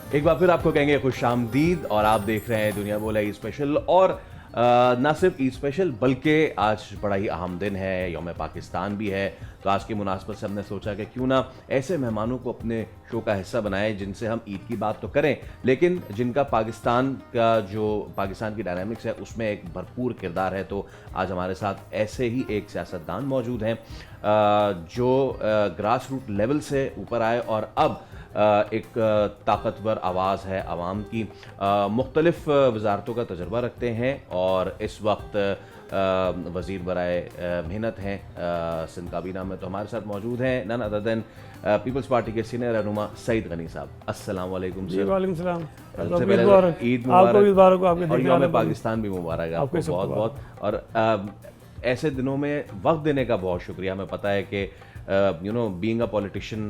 एक बार फिर आपको कहेंगे खुशामदीद और आप देख रहे हैं दुनिया बोला ईद स्पेशल। और ना सिर्फ ईद स्पेशल बल्कि आज बड़ा ही अहम दिन है, यौम पाकिस्तान भी है। तो आज की मुनासबत से हमने सोचा कि क्यों ना ऐसे मेहमानों को अपने शो का हिस्सा बनाएं जिनसे हम ईद की बात तो करें, लेकिन जिनका पाकिस्तान की डायनामिक्स है उसमें एक भरपूर किरदार है। तो आज हमारे साथ ऐसे ही एक सियासतदान मौजूद हैं जो ग्रास रूट लेवल से ऊपर आए और अब एक ताकतवर आवाज़ है आवाम की, मुख्तलिफ वजारतों का तजर्बा रखते हैं और इस वक्त वज़ीर बराए मेहनत हैं सिंध काबीना में। तो हमारे साथ मौजूद हैं none other than Peoples Party के सीनियर रहनुमा सईद गनी साहब। अस्सलाम वालेकुम सर। वालेकुम सलाम। सबसे पहले ईद मुबारक और यौम पाकिस्तान भी मुबारक है आपको बहुत बहुत। और ऐसे दिनों में वक्त देने का बहुत शुक्रिया। हमें पता है कि बीइंग अ पॉलिटिशियन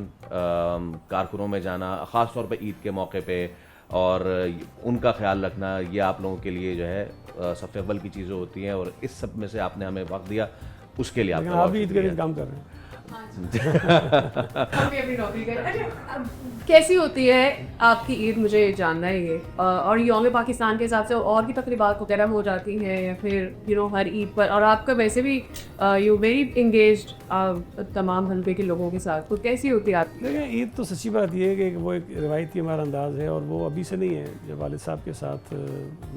कारकुनों में जाना ख़ास तौर पे ईद के मौके पे और उनका ख्याल रखना ये आप लोगों के लिए जो है सबसे अव्वल की चीज़ें होती हैं और इस सब में से आपने हमें वक्त दिया उसके लिए आपका आप भी ईद के दिन काम कर रहे हैं। हम भी अपनी नौकरी करें। अच्छा, कैसी होती है आपकी ईद, मुझे जानना है ये। और यौम पाकिस्तान के हिसाब से और भी तकरीबात वगैरह हो जाती हैं या फिर हर ईद पर, और आपका वैसे भी यू वेरी इंगेज्ड तमाम हल्के के लोगों के साथ, तो कैसी होती है आपकी? देखिए, ईद तो सच्ची बात ये है कि वो एक रिवायती हमारा अंदाज़ है और वो अभी से नहीं है। जब वालिद साहब के साथ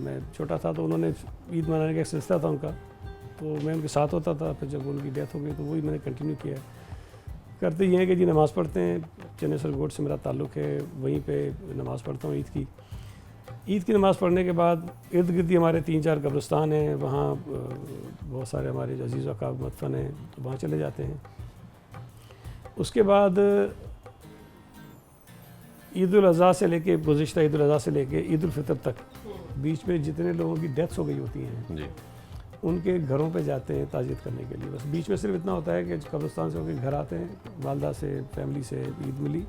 मैं छोटा था तो उन्होंने ईद मनाने का एक सिलसिला था उनका, तो मैं उनके साथ होता था। फिर जब उनकी डेथ हो गई तो वही मैंने कंटिन्यू किया। करते ये हैं कि जी नमाज़ पढ़ते हैं, चनेसर गोट से मेरा ताल्लुक़ है, वहीं पे नमाज़ पढ़ता हूँ ईद की नमाज़ पढ़ने के बाद इर्द गिर्द ही हमारे 3-4 कब्रिस्तान हैं, वहाँ बहुत सारे हमारे अजीज़ वक़ाब मदफन हैं, तो वहाँ चले जाते हैं। उसके बाद ईद उल अज़हा से लेके गुज़िश्ता ईद उल अज़हा से लेके ईद उल फ़ितर तक बीच में जितने लोगों की डेथ्स हो गई होती हैं जी, उनके घरों पे जाते हैं ताज़ियत करने के लिए। बस बीच में सिर्फ इतना होता है कि कब्रिस्तान से होकर घर आते हैं, वालदा से फैमिली से ईद मिली,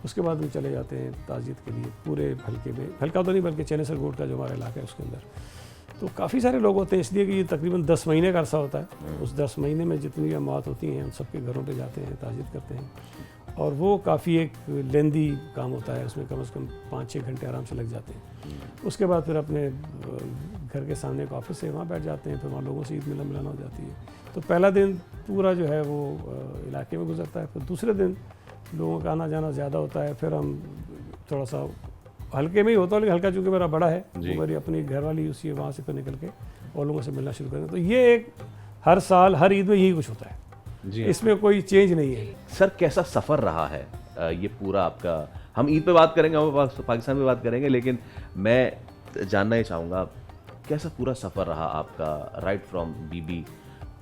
उसके बाद हम चले जाते हैं ताज़ियत के लिए पूरे हल्के में। हल्का तो नहीं बल्कि चनेसर गोट का जो हमारा इलाका है उसके अंदर तो काफ़ी सारे लोग होते हैं, इसलिए कि ये तकरीबन 10 महीने का अरसा होता है। उस 10 महीने में जितनी भी अमवात होती हैं उन सबके घरों पर जाते हैं, ताज़ियत करते हैं और वो काफ़ी एक लेंदी काम होता है। उसमें कम से कम 5-6 घंटे आराम से लग जाते हैं। उसके बाद फिर अपने घर के सामने एक ऑफिस है, वहाँ बैठ जाते हैं, फिर वहाँ लोगों से ईद मिलन हो जाती है। तो पहला दिन पूरा जो है वो इलाके में गुजरता है। फिर दूसरे दिन लोगों का आना जाना ज़्यादा होता है, फिर हम थोड़ा सा हल्के में ही होता है, लेकिन हल्का चूँकि मेरा बड़ा है, मेरी अपनी घर वाली उसी वहाँ से फिर निकल के और लोगों से मिलना शुरू करें। तो ये एक हर साल हर ईद में यही कुछ होता है जी, इसमें कोई चेंज नहीं है। सर कैसा सफ़र रहा है ये पूरा आपका? हम ईद पे बात करेंगे, हम पाकिस्तान पे बात करेंगे, लेकिन मैं जानना ही चाहूँगा कैसा पूरा सफ़र रहा आपका, right from Bibi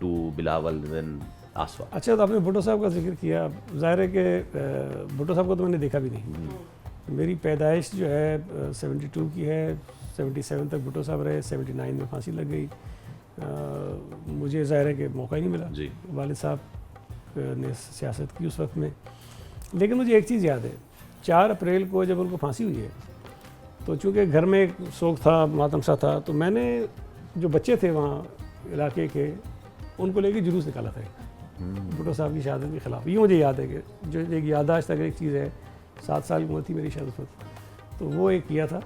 to Bilawal then Aseefa. अच्छा, तो आपने भुट्टो साहब का जिक्र किया, ज़ाहिर है कि भुट्टो साहब को तो मैंने देखा भी नहीं। मेरी पैदाइश जो है 72 की है, 77 तक भुट्टो साहब रहे, 79 में फांसी लग गई। मुझे ज़ाहिर है कि मौका ही नहीं मिला जी। वालिद साहब ने सियासत की उस वक्त में, लेकिन मुझे एक चीज़ याद है, 4 अप्रैल को जब उनको फांसी हुई है तो चूँकि घर में एक शोक था, मातम सा था, तो मैंने जो बच्चे थे वहाँ इलाके के उनको लेके जुलूस निकाला था भुट्टो साहब की शहादत के ख़िलाफ़। ये मुझे याद है कि जो एक याददाश्त अगर एक चीज़ है, 7 साल की उम्र थी मेरी शायद, तो वो एक किया था।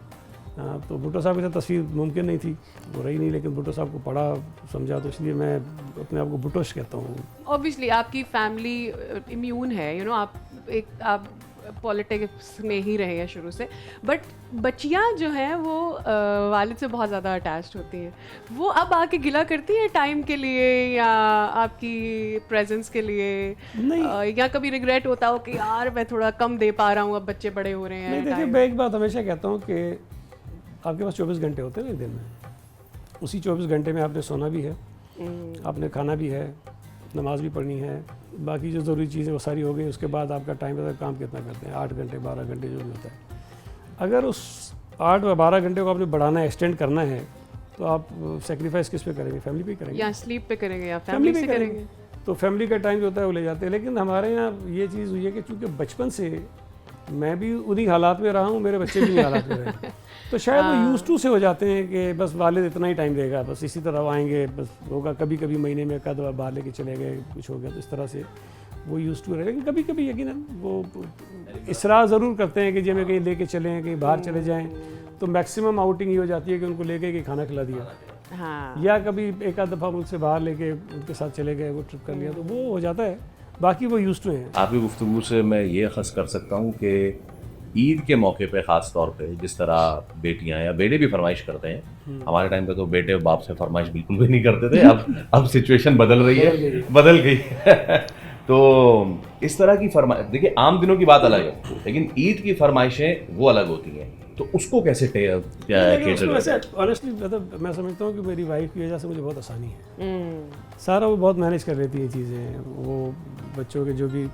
तो भुट्टो साहब के साथ तस्वीर मुमकिन नहीं थी, वो रही नहीं, लेकिन भुट्टो साहब को पढ़ा समझा, तो इसलिए मैं अपने आप को भुट्टोश कहता हूँ। ऑब्वियसली आपकी फैमिली इम्यून है, आप पॉलिटिक्स में ही रहे हैं शुरू से, बट बच्चियाँ जो हैं वो वालिद से बहुत ज़्यादा अटैच्ड होती हैं। वो अब आके गिला करती हैं टाइम के लिए या आपकी प्रेजेंस के लिए? नहीं। या कभी रिग्रेट होता हो कि यार मैं थोड़ा कम दे पा रहा हूँ, अब बच्चे बड़े हो रहे हैं? नहीं, देखिए, मैं एक बात हमेशा कहता हूँ कि आपके पास 24 घंटे होते हैं ना दिन में, उसी 24 घंटे में आपने सोना भी है, आपने खाना भी है, नमाज भी पढ़नी है, बाकी जो ज़रूरी चीज़ें वो सारी हो गई। उसके बाद आपका टाइम है, काम कितना करते हैं, 8 घंटे 12 घंटे जो भी होता है। अगर उस 8 व 12 घंटे को आपने बढ़ाना है, एक्सटेंड करना है, तो आप सेक्रीफाइस किस पे करेंगे? फैमिली पे करेंगे, या स्लीप पे करेंगे, या फैमिली से करेंगे। तो फैमिली का टाइम जो होता है वो ले जाते हैं। लेकिन हमारे यहाँ ये चीज़ हुई है कि चूँकि बचपन से मैं भी उन्हीं हालात में रहा हूँ, मेरे बच्चे भी उन्हीं हालात में रहे। तो शायद वो यूज टू से हो जाते हैं कि बस वालिद इतना ही टाइम देगा, बस इसी तरह आएंगे, बस होगा, कभी कभी महीने में कद बाहर लेके चले गए, कुछ हो गया, तो इस तरह से वो यूज टू रहे। लेकिन कभी कभी यकीनन वो इसरार ज़रूर करते हैं कि जब हमें कहीं लेके चलें, कहीं बाहर चले जाएँ, तो मैक्सिमम आउटिंग ये हो जाती है कि उनको लेके कि खाना खिला दिया, हाँ या कभी एक आध दफ़ा मुझसे बाहर लेके उनके साथ चले गए, वो ट्रिप कर लिया, तो वो हो जाता है। बाकी वो यूज टू हैं। आपकी गुफ्तगू से मैं ये अखज़ कर सकता हूँ कि ईद के मौके पे ख़ास तौर पे जिस तरह बेटियां या बेटे भी फरमाइश करते हैं, हमारे टाइम पे तो बेटे बाप से फरमाइश बिल्कुल भी नहीं करते थे, अब सिचुएशन बदल रही है, बदल गई है। तो इस तरह की फरमाइश, देखिए आम दिनों की बात अलग है, लेकिन ईद की फरमाइशें वो अलग होती हैं, तो उसको कैसे वैसे ऑनेस्टली मतलब मैं समझता हूँ कि मेरी वाइफ की वजह से मुझे बहुत आसानी है, सारा वो बहुत मैनेज कर लेती हैं चीज़ें। वो बच्चों के जो भी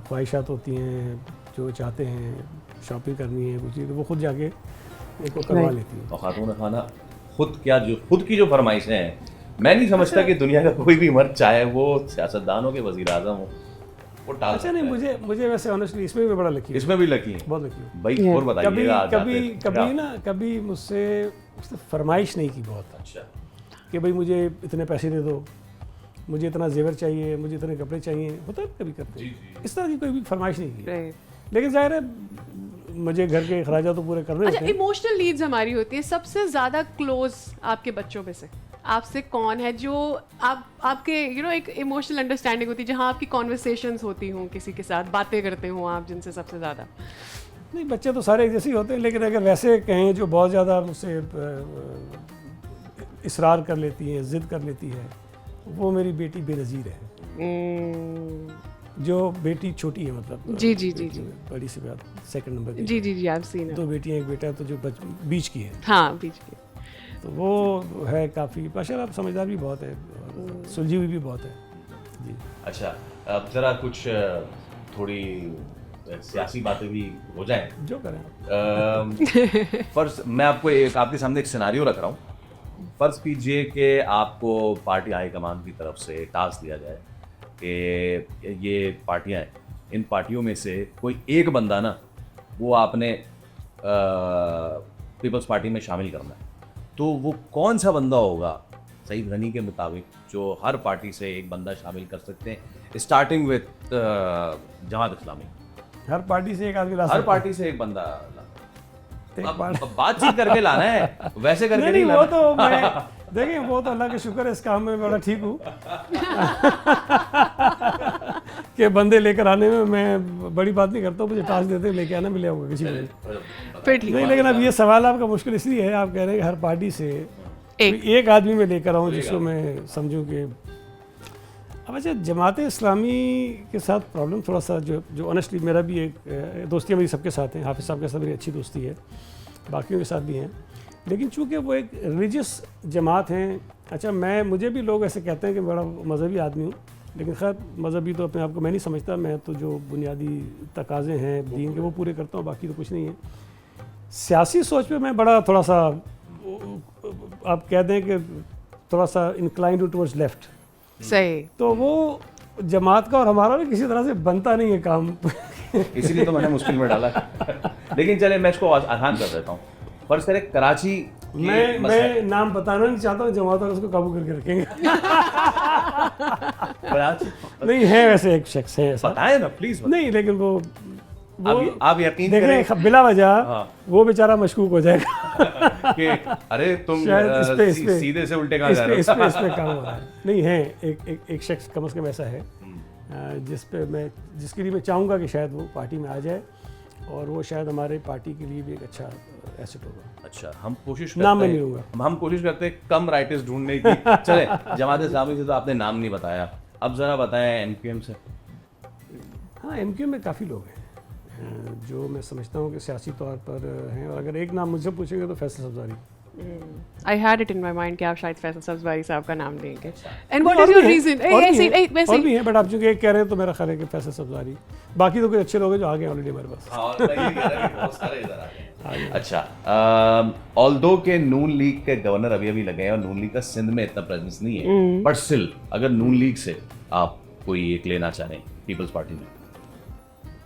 ख्वाहिशात होती हैं, जो चाहते हैं, शॉपिंग करनी है कुछ चीज़, तो वो खुद जाके एक को करवा लेती है। और खातून खाना खुद की जो फरमाइशें हैं, मैं नहीं समझता कि दुनिया का कोई भी मर्द, चाहे वो सियासतदान हो के वज़ीर आज़म हो, वो टाल अच्छा नहीं, मुझे वैसे ऑनेस्टली इसमें भी बड़ा लकी है, इसमें भी लकी है, बहुत लकी है। भाई और बताइएगा। कभी मुझसे उसने फरमाइश नहीं की बहुत, अच्छा कि भाई मुझे इतने पैसे दे दो, मुझे इतना जेवर चाहिए, मुझे इतने कपड़े चाहिए, होता है कभी करते हैं, इस तरह की कोई भी फरमाइश नहीं की। लेकिन जाहिर है मुझे घर के अखराजात तो पूरे करने होते हैं। इमोशनल नीड्स हमारी होती है। सबसे ज़्यादा क्लोज आपके बच्चों में से आपसे कौन है जो आपके एक इमोशनल अंडरस्टैंडिंग होती है, जहाँ आपकी कॉन्वर्सेशंस होती हों, किसी के साथ बातें करते हों आप, जिनसे सबसे ज़्यादा? नहीं, बच्चे तो सारे एक जैसे ही होते हैं, लेकिन अगर वैसे कहें जो बहुत ज़्यादा मुझसे इसरार कर लेती है, ज़िद कर लेती है, वो मेरी बेटी बेनज़ीर है। जो बेटी छोटी है, मतलब जी बड़ी से बात सेकंड नंबर की, जी आई हैव सीन इट। 2 बेटियां 1 बेटा है, तो जो बीच की है, हाँ बीच की, तो वो है काफ़ी माशाल्लाह, आप समझदार भी बहुत है, सुलझी हुई भी बहुत है जी। अच्छा, अब ज़रा कुछ थोड़ी सियासी बातें भी हो जाएं, जो करें। फर्ज मैं आपके सामने एक सिनारियो रख रहा हूँ। फ़र्ज़ कीजिए कि आपको पार्टी हाईकमान की तरफ से टास्क दिया जाए कि ये पार्टियां हैं, इन पार्टियों में से कोई एक बंदा ना, वो आपने पीपल्स पार्टी में शामिल करना है, तो वो कौन सा बंदा होगा सईद गनी के मुताबिक जो हर पार्टी से एक बंदा शामिल कर सकते हैं, starting with Jamaat Islami? Her party से एक आदमी ला सकते हर हैं। पार्टी से एक बंदा एक अब पार्टी बातचीत करके लाना है, वैसे करके नहीं वो लाना। तो मैं देखिए, वो तो अल्लाह का शुक्र है, इस काम में बड़ा ठीक हूँ कि बंदे लेकर आने में मैं बड़ी बात नहीं करता हूँ, मुझे टास्क देते लेके आना, मिले होगा किसी को फिर ठीक नहीं। लेकिन अब ये सवाल आपका मुश्किल इसलिए है, आप कह रहे हैं कि हर पार्टी से एक आदमी में लेकर आऊँ जिसको मैं समझूँ कि अब अच्छा, जमात इस्लामी के साथ प्रॉब्लम थोड़ा सा जो ऑनेस्टली मेरा भी एक दोस्तियाँ मेरी सबके साथ हैं, हाफिज़ साहब के साथ मेरी अच्छी दोस्ती है, बाकियों के साथ भी हैं, लेकिन चूँकि वो एक रिलीजियस जमात हैं। अच्छा, मुझे भी लोग ऐसे कहते हैं कि बड़ा मज़हबी आदमी हूँ, लेकिन खैर मज़हबी तो अपने आप को मैं नहीं समझता, मैं तो जो बुनियादी तकाज़े हैं दीन के वो पूरे करता हूँ, बाकी तो कुछ नहीं है। सियासी सोच पे मैं बड़ा थोड़ा सा, आप कह दें कि थोड़ा सा इंक्लाइंड टुवर्ड्स लेफ्ट। सही। तो वो जमात का और हमारा भी किसी तरह से बनता नहीं है काम इसीलिए तो मैंने मुश्किल में डाला लेकिन चले मैं इसको आसान कर देता हूँ। फर्ज करें कराची मैं नाम बताना नहीं चाहता हूँ, जमात वाले उसको काबू करके रखेंगे नहीं है, वैसे एक शख्स है ऐसा, बताएं ना प्लीज। नहीं, लेकिन वो आप यकीन देखें बिला वजह वो बेचारा मशकूक हो जाएगा कि अरे तुम सीधे से उल्टे कहाँ जा रहे हो। इस पे काम हो रहा है। नहीं है, एक शख्स कम से कम ऐसा है जिसके लिए मैं चाहूँगा कि शायद वो पार्टी में आ जाए, और वो शायद हमारे पार्टी के लिए भी एक अच्छा एसेट होगा। अच्छा, हम कोशिश नाम करते नहीं हैं, लूँगा, हम कोशिश करते हैं कम राइटर्स ढूंढने की। चले, जमात इस्लामी से तो आपने नाम नहीं बताया, अब ज़रा बताएं एमक्यूएम से। हाँ, एमक्यूएम में काफ़ी लोग हैं जो मैं समझता हूँ कि सियासी तौर पर हैं, और अगर एक नाम मुझसे पूछेंगे तो Faisal Sabzwari. I had it in my mind कि आप शायद फैसल सब्ज़वारी साहब का नाम देंगे। And what is your reason? और भी है, बट आप चूंकि एक कह रहे हैं तो मेरा ख्याल है कि फैसल सब्ज़वारी, बाकी तो कुछ अच्छे लोग हैं जो आ गए ऑलरेडी हमारे पास। अच्छा, ऑल्दो के नून लीग के गवर्नर अभी लगे हैं और नून लीग का सिंध में इतना प्रेजेंस नहीं है, बट स्टिल अगर नून लीग से आप कोई एक लेना चाहें पीपल्स पार्टी में?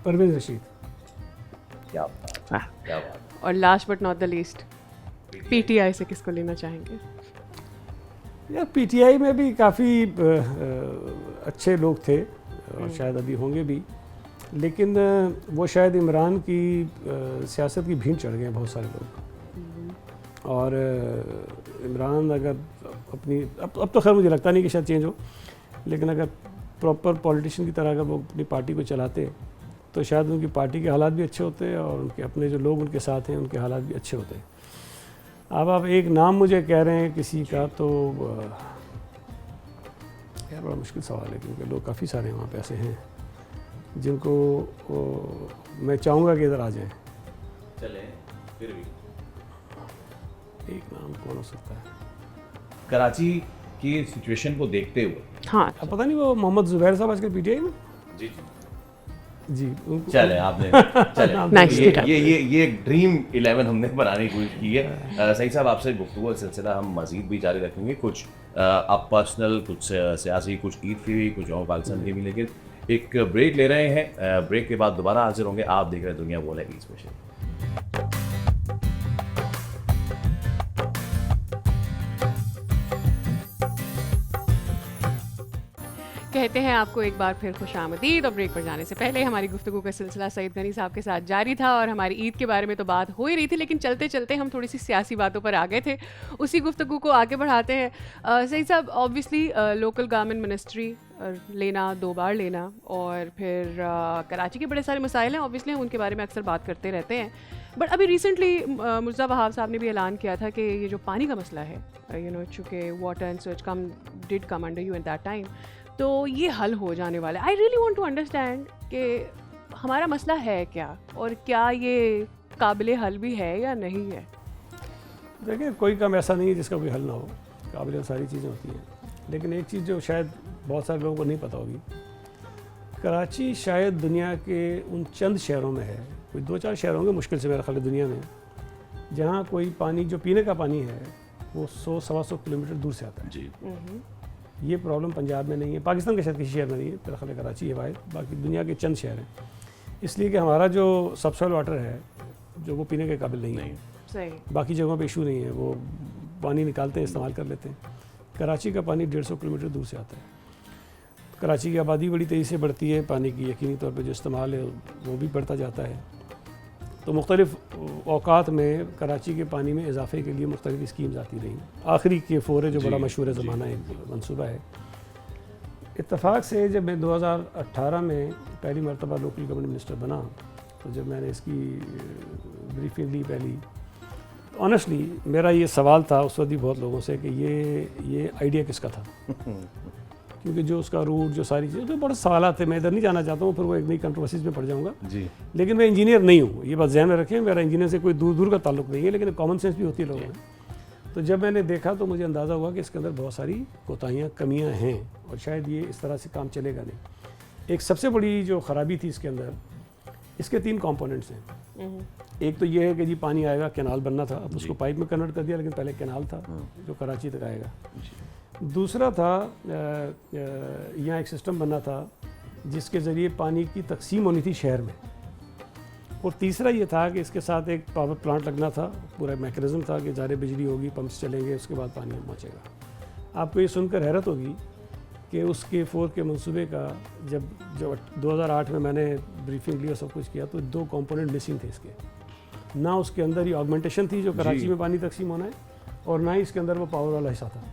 परवेज़ रशीद। क्या बात, क्या बात। और last but not the least, PTI से किसको लेना चाहेंगे? यार पीटीआई में भी काफ़ी अच्छे लोग थे और शायद अभी होंगे भी, लेकिन वो शायद इमरान की सियासत की भीड़ चढ़ गए हैं बहुत सारे लोग। और इमरान अगर अपनी अब तो खैर मुझे लगता नहीं कि शायद चेंज हो, लेकिन अगर प्रॉपर पॉलिटिशियन की तरह अगर वो अपनी पार्टी को चलाते तो शायद उनकी पार्टी के हालात भी अच्छे होते और उनके अपने जो लोग उनके साथ हैं उनके हालात भी अच्छे होते। अब आप एक नाम मुझे कह रहे हैं किसी का, तो यार बड़ा मुश्किल सवाल है, क्योंकि लोग काफ़ी सारे वहाँ पे ऐसे हैं जिनको मैं चाहूँगा कि इधर आ जाएं। चले फिर भी एक नाम कौन हो सकता है? कराची की सिचुएशन को देखते हुए, हाँ, अब पता नहीं वो मोहम्मद जुबैर साहब आजकल पीटीआई में जी जी चले आपने चले Nice, ठीक है। ये ड्रीम 11 हमने बनाने की कोशिश की है। सही साहब, आपसे गुफ्तगू का सिलसिला हम मजीद भी जारी रखेंगे, कुछ आप पर्सनल, कुछ सियासी, कुछ ईद की भी, कुछ और पाकिस्तान की भी, लेकिन एक ब्रेक ले रहे हैं। ब्रेक के बाद दोबारा हाजिर होंगे। आप देख रहे हैं दुनिया बोला ईद स्पेशल। कहते हैं आपको एक बार फिर खुशामदीद। और ब्रेक पर जाने से पहले हमारी गुफ्तगू का सिलसिला सईद गनी साहब के साथ जारी था और हमारी ईद के बारे में तो बात हो ही रही थी, लेकिन चलते चलते हम थोड़ी सी सियासी बातों पर आ गए थे। उसी गुफ्तगू को आगे बढ़ाते हैं। सईद साहब, ऑब्वियसली लोकल गवर्नमेंट मिनिस्ट्री लेना, 2 बार लेना, और फिर कराची के बड़े सारे मसाइल हैं, ऑब्वियसली हम उनके बारे में अक्सर बात करते रहते हैं। बट अभी रिसेंटली मुर्जा वहाब साहब ने भी ऐलान किया था कि ये जो पानी का मसला है, चूँकि water and switch did come under you at that time, तो ये हल हो जाने वाला है। I really want to understand कि हमारा मसला है क्या, और क्या ये काबिल हल भी है या नहीं है? देखिए, कोई काम ऐसा नहीं है जिसका कोई हल ना हो, काबिल सारी चीज़ें होती हैं। लेकिन एक चीज़ जो शायद बहुत सारे लोगों को नहीं पता होगी, कराची शायद दुनिया के उन चंद शहरों में है, कोई 2-4 शहर होंगे मुश्किल से मेरा ख्याल है दुनिया में, जहाँ कोई पानी, जो पीने का पानी है, वो 100-125 किलोमीटर दूर से आता है जी। ये प्रॉब्लम पंजाब में नहीं है, पाकिस्तान के शायद किसी शहर में नहीं है, मेरा ख्याल है कराची है वाहिद, बाकी दुनिया के चंद शहर हैं। इसलिए कि हमारा जो सबसॉइल वाटर है जो वो पीने के काबिल नहीं है। सही। बाकी जगहों पे इशू नहीं है, वो पानी निकालते हैं, इस्तेमाल कर लेते हैं। कराची का पानी 150 किलोमीटर दूर से आता है। कराची की आबादी बड़ी तेज़ी से बढ़ती है, पानी की यकीनी तौर पर जो इस्तेमाल है वो भी बढ़ता जाता है। तो मुख्तलिफ़ औकात में कराची के पानी में इजाफे के लिए मुख्तलिफ स्कीम्स आती रहीं। आखिरी K4 है जो बड़ा मशहूर ज़माना है, मनसूबा है। इत्तफाक से जब मैं 2018 में पहली मरतबा लोकल गवर्नमेंट मिनिस्टर बना, तो जब मैंने इसकी ब्रीफिंग ली पहली, ऑनेस्टली मेरा ये सवाल था उस वक्त भी बहुत लोगों से कि ये आइडिया किसका था, क्योंकि जो उसका रूट, जो सारी चीज़ें, तो बड़े सवाल थे। मैं इधर नहीं जाना चाहता हूँ, फिर वो एक नई कंट्रोवर्सीज में पड़ जाऊँगा जी। लेकिन मैं इंजीनियर नहीं हूँ, ये बात ध्यान में रखें। मेरा इंजीनियर से कोई दूर का ताल्लुक नहीं है, लेकिन कॉमन सेंस भी होती है लोगों में। तो जब मैंने देखा तो मुझे अंदाज़ा हुआ कि इसके अंदर बहुत सारी कोताहियाँ, कमियाँ हैं और शायद ये इस तरह से काम चलेगा नहीं। एक सबसे बड़ी जो ख़राबी थी इसके अंदर, इसके 3 कंपोनेंट्स हैं। एक तो ये है कि जी पानी आएगा, कैनाल बनना था, अब उसको पाइप में कन्वर्ट कर दिया, लेकिन पहले कैनाल था जो कराची तक आएगा। दूसरा था यहाँ एक सिस्टम बनना था जिसके ज़रिए पानी की तकसीम होनी थी शहर में। और तीसरा ये था कि इसके साथ एक पावर प्लांट लगना था, पूरा मैकेनिज़्म था कि ज़ाहिर बिजली होगी, पंप्स चलेंगे, उसके बाद पानी पहुँचेगा। आपको ये सुनकर हैरत होगी कि उस K4 के मंसूबे का जब 2008 में मैंने ब्रीफिंग ली और सब कुछ किया, तो 2 कंपोनेंट मिसिंग थे इसके। ना उसके अंदर ये ऑगमेंटेशन थी जो कराची में पानी तकसीम होना है, और ना ही इसके अंदर वो पावर वाला हिस्सा था।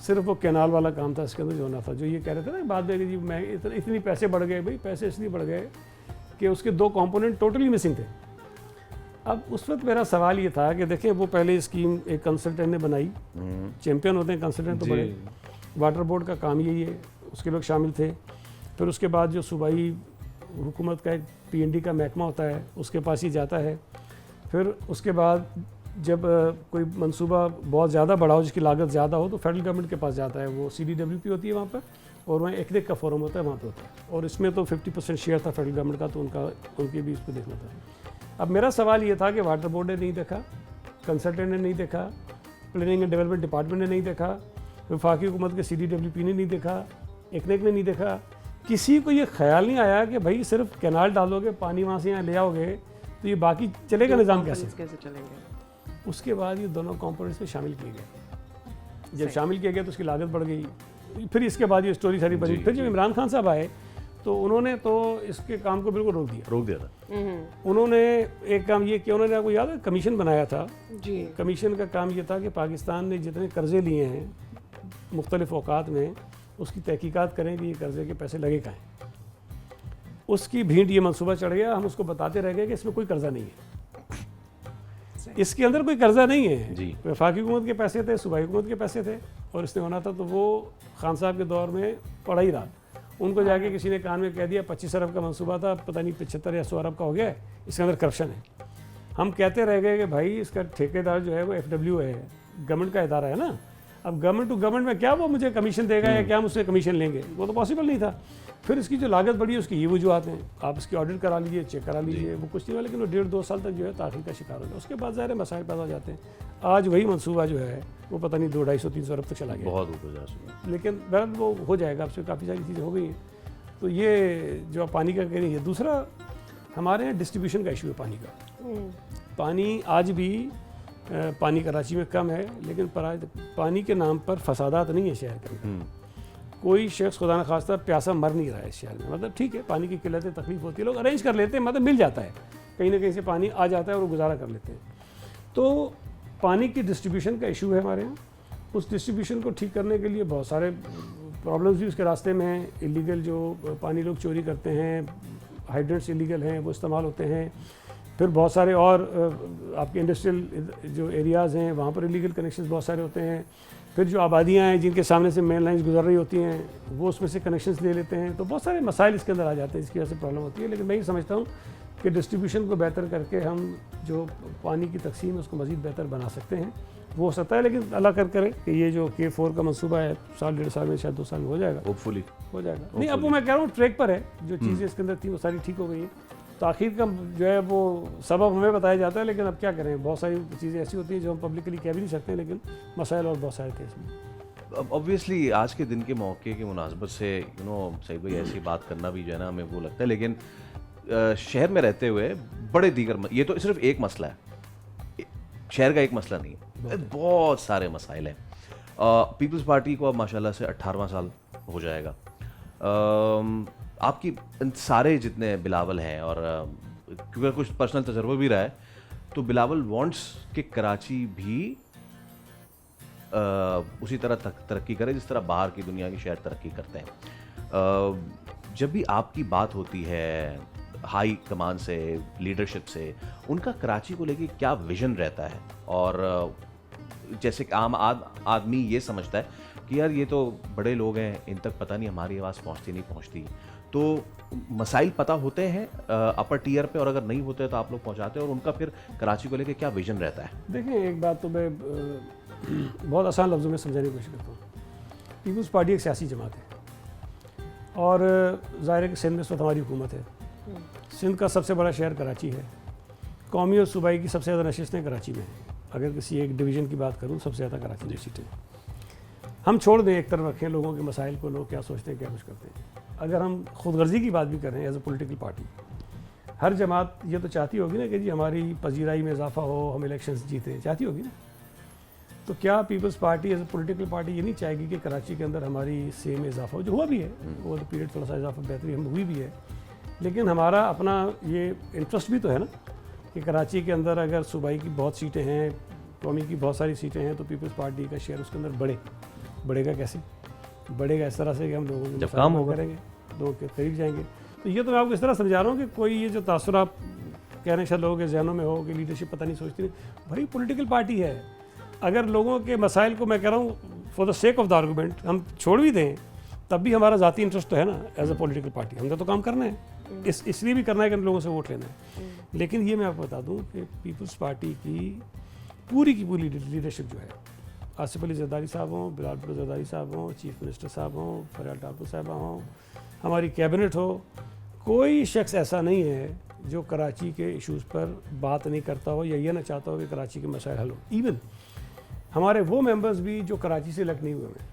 सिर्फ वो कैनाल वाला काम था इसके अंदर जो होना था। जो ये कह रहे थे ना बाद में कि जी मैं इतनी पैसे बढ़ गए, भाई पैसे इसलिए बढ़ गए कि उसके 2 कंपोनेंट टोटली मिसिंग थे। अब उस वक्त मेरा सवाल ये था कि देखिए, वो पहले स्कीम एक कंसल्टेंट ने बनाई, चैंपियन होते हैं कंसल्टेंट तो बड़े, वाटर बोर्ड का काम यही है, उसके लोग शामिल थे। फिर उसके बाद जो सूबाई हुकूमत का एक PND का महकमा होता है, उसके पास ही जाता है। फिर उसके बाद जब कोई मंसूबा बहुत ज़्यादा बड़ा हो, जिसकी लागत ज़्यादा हो, तो फेडरल गवर्नमेंट के पास जाता है। वो CDWP होती है वहाँ पर, और वहाँ ECDEC का फोरम होता है, वहाँ पे होता है। और इसमें तो 50% शेयर था फेडरल गवर्नमेंट का, तो उनके भी इस पर देखना था। अब मेरा सवाल ये था कि वाटर बोर्ड ने नहीं देखा, कंसल्टेंट ने नहीं देखा, प्लानिंग एंड डेवलपमेंट डिपार्टमेंट ने नहीं देखा, वफाकी हुकूमत के CDWP ने नहीं देखा, ECDEC ने नहीं देखा। किसी को ये ख्याल नहीं आया कि भाई सिर्फ कैनाल डालोगे, पानी वहाँ से यहाँ ले आओगे, तो ये बाकी चलेगा निज़ाम कैसे? कैसे चलेंगे? उसके बाद ये दोनों कंपोनेंट्स में शामिल किए गए। जब शामिल किए गए तो उसकी लागत बढ़ गई। फिर इसके बाद ये स्टोरी सारी बनी। फिर जब इमरान खान साहब आए तो उन्होंने तो इसके काम को बिल्कुल रोक दिया था। उन्होंने एक काम ये किया, उन्होंने, आपको याद है, कमीशन बनाया था जी। कमीशन का काम ये था कि पाकिस्तान ने जितने कर्जे लिए हैं मुख्तलिफ औकात में, उसकी तहकीकात करें कि ये कर्जे के पैसे लगे कहाँ हैं। उसकी भीड़ ये मंसूबा चढ़ गया। हम उसको बताते रह गए कि इसमें कोई कर्जा नहीं है, इसके अंदर कोई कर्जा नहीं है। वफाकी हुकूमत के पैसे थे, सूबाई हुकूमत के पैसे थे, और इसने होना था तो वो खान साहब के दौर में पड़ा ही रहा। उनको जाके किसी ने कान में कह दिया 25 अरब का मंसूबा था, पता नहीं 75 या 100 अरब का हो गया है, इसके अंदर करप्शन है। हम कहते रह गए कि भाई इसका ठेकेदार जो है वो FW है, गवर्नमेंट का इदारा है ना। अब गवर्नमेंट टू गवर्नमेंट में क्या वो मुझे कमीशन देगा या क्या मुझसे कमीशन लेंगे, वो तो पॉसिबल नहीं था। फिर इसकी जो लागत बढ़ी है उसकी ये वजूहत हैं। आप इसकी ऑडिट करा लीजिए, चेक करा लीजिए, वो कुछ नहीं हुआ, लेकिन वो 1.5-2 साल तक जो है ताख़ीर का शिकार हो गया। उसके बाद ज़ाहिर मसाइल पैदा हो जाते हैं। आज वही मंसूबा जो है वो पता नहीं 200-250-300 अरब तक चला गया, बहुत ऊपर जा चुका है। लेकिन बहरहाल वो हो जाएगा। आपसे काफ़ी सारी चीज़ें हो गई हैं। तो ये जो आप पानी का कह रही है। दूसरा, हमारे यहाँ डिस्ट्रीब्यूशन का इशू है पानी का। पानी आज भी पानी कराची में कम है, लेकिन पानी के नाम पर फसादात नहीं है शहर के अंदर। कोई शख्स खुदा न खास्ता प्यासा मर नहीं रहा है इस शहर में। मतलब ठीक है, पानी की किल्लत है, तकलीफ होती है, लोग अरेंज कर लेते हैं, मतलब मिल जाता है, कहीं ना कहीं से पानी आ जाता है और वो गुजारा कर लेते हैं। तो पानी की डिस्ट्रीब्यूशन का इशू है हमारे यहाँ। उस डिस्ट्रीब्यूशन को ठीक करने के लिए बहुत सारे प्रॉब्लम्स भी उसके रास्ते में हैं। इलीगल जो पानी लोग चोरी करते हैं, हाइड्रेंट्स इलीगल हैं, वो इस्तेमाल होते हैं। फिर बहुत सारे और आपके इंडस्ट्रियल जो एरियाज़ हैं वहाँ पर इलीगल कनेक्शंस बहुत सारे होते हैं। फिर जो आबादियाँ हैं जिनके सामने से मेन लाइन्स गुजर रही होती हैं, वो उसमें से कनेक्शंस ले लेते हैं। तो बहुत सारे मसाइल इसके अंदर आ जाते हैं, इसकी वजह से प्रॉब्लम होती है। लेकिन मैं ये समझता हूँ कि डिस्ट्रीब्यूशन को बेहतर करके हम जो पानी की तकसीम है उसको मज़ीद बेहतर बना सकते हैं। वो हो सकता है, लेकिन अल्लाह करे कि ये जो K4 का मंसूबा है 1.5 साल में, शायद 2 साल में हो जाएगा, होपफुली हो जाएगा। नहीं, अब वो मैं कह रहा हूँ ट्रैक पर है। जो चीज़ें इसके अंदर थी वो सारी ठीक हो गई हैं। ताख़ीर का जो है वो सबब हमें बताया जाता है, लेकिन अब क्या करें, बहुत सारी चीज़ें ऐसी होती हैं जो हम पब्लिकली कह भी नहीं सकते, लेकिन मसाइल और बहुत सारे थे इसमें। ऑब्वियसली आज के दिन के मौके की मुनासबत से सईद भाई ऐसी बात करना भी जो है ना हमें वो लगता है, लेकिन शहर में रहते हुए बड़े दीगर ये तो सिर्फ एक मसला है, शहर का एक मसला नहीं है, बहुत सारे मसाइल हैं। पीपल्स पार्टी को अब माशाल्लाह से 18वां साल हो जाएगा। आपकी सारे जितने बिलावल हैं, और क्योंकि कुछ पर्सनल तजर्बा भी रहा है, तो बिलावल वांट्स कि कराची भी उसी तरह तरक्की करे जिस तरह बाहर की दुनिया के शहर तरक्की करते हैं। जब भी आपकी बात होती है हाई कमान से, लीडरशिप से, उनका कराची को लेके क्या विजन रहता है? और जैसे कि आम आदमी ये समझता है कि यार ये तो बड़े लोग हैं, इन तक पता नहीं हमारी आवाज़ पहुंचती नहीं पहुंचती, तो मसाइल पता होते हैं अपर टीयर पे, और अगर नहीं होते तो आप लोग पहुंचाते हैं, और उनका फिर कराची को लेके क्या विजन रहता है? देखिए, एक बात तो मैं बहुत आसान लफ्ज़ों में समझाने की कोशिश करता हूँ। पीपल्स पार्टी एक सियासी जमात है, और ज़ाहिर है कि सिंध में इस वक्त हमारी हुकूमत है। सिंध का सबसे बड़ा शहर कराची है। कौमी और सूबाई की सबसे ज़्यादा नशिस्तें कराची में हैं। अगर किसी एक डिवीज़न की बात करूँ, सबसे ज़्यादा कराची में सीटें। हम छोड़ दें, एक तरफ रखें लोगों के मसाइल को, लोग क्या सोचते हैं, क्या कुछ करते हैं। अगर हम खुदगर्जी की बात भी करें एज ए पॉलिटिकल पार्टी, हर जमात ये तो चाहती होगी ना कि जी हमारी पजीराई में इजाफा हो, हम इलेक्शंस जीतें, चाहती होगी ना। तो क्या Peoples Party as a political party ये नहीं चाहेगी कि कराची के अंदर हमारी सेम इजाफा हो, जो हुआ भी है, वो तो पीरियड थोड़ा सा इजाफा बेहतरी हम हुई भी है, लेकिन हमारा अपना ये इंटरेस्ट भी तो है ना कि कराची के अंदर अगर सूबाई की बहुत सीटें हैं, कौमी की बहुत सारी सीटें हैं, तो पीपल्स पार्टी का शेयर उसके अंदर बढ़ेगा कैसे? बढ़ेगा इस तरह से कि हम लोगों के जब काम होगा, करेंगे, लोगों के करीब जाएंगे। तो ये तो मैं आपको इस तरह समझा रहा हूँ कि कोई ये जो तासुर आप कह रहे हैं शायद लोगों के जहनों में हो कि लीडरशिप पता नहीं सोचती नहीं, भाई पॉलिटिकल पार्टी है। अगर लोगों के मसाइल को, मैं कह रहा हूँ for the sake of the argument, हम छोड़ भी दें, तब भी हमारा ज़ाती इंटरेस्ट तो है ना एज अ पॉलिटिकल पार्टी। हमने तो काम करना है, इसलिए भी करना है कि लोगों से वोट लेना है। लेकिन ये मैं आपको बता दूँ कि पीपल्स पार्टी की पूरी लीडरशिप जो है, आसिफ अली जरदारी साहब हों, बिलाल भुट्टो जरदारी साहब हों, चीफ मिनिस्टर साहब हों, फरियाद ठाकुर साहबा हों, हमारी कैबिनेट हो, कोई शख्स ऐसा नहीं है जो कराची के इश्यूज़ पर बात नहीं करता हो या ये ना चाहता हो कि कराची के मसाइल हल हो। इवन हमारे वो मेंबर्स भी जो कराची से इलेक्ट नहीं हुए हैं,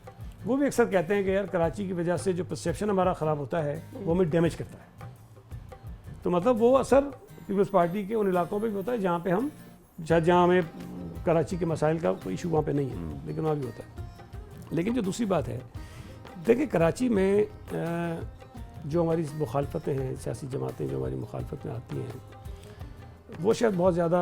वो भी अक्सर कहते हैं कि यार कराची की वजह से जो परसेप्शन हमारा ख़राब होता है वो हमें डैमेज करता है। तो मतलब वो असर पीपल्स पार्टी के उन इलाकों पे भी होता है जहाँ पे हम जहाँ हमें कराची के मसाइल का कोई इशू वहाँ पे नहीं है, लेकिन वहाँ भी होता है। लेकिन जो दूसरी बात है, देखिए कराची में जो हमारी मुखालफतें हैं, सियासी जमातें जो हमारी मुखालफत में आती हैं, वो शायद बहुत ज़्यादा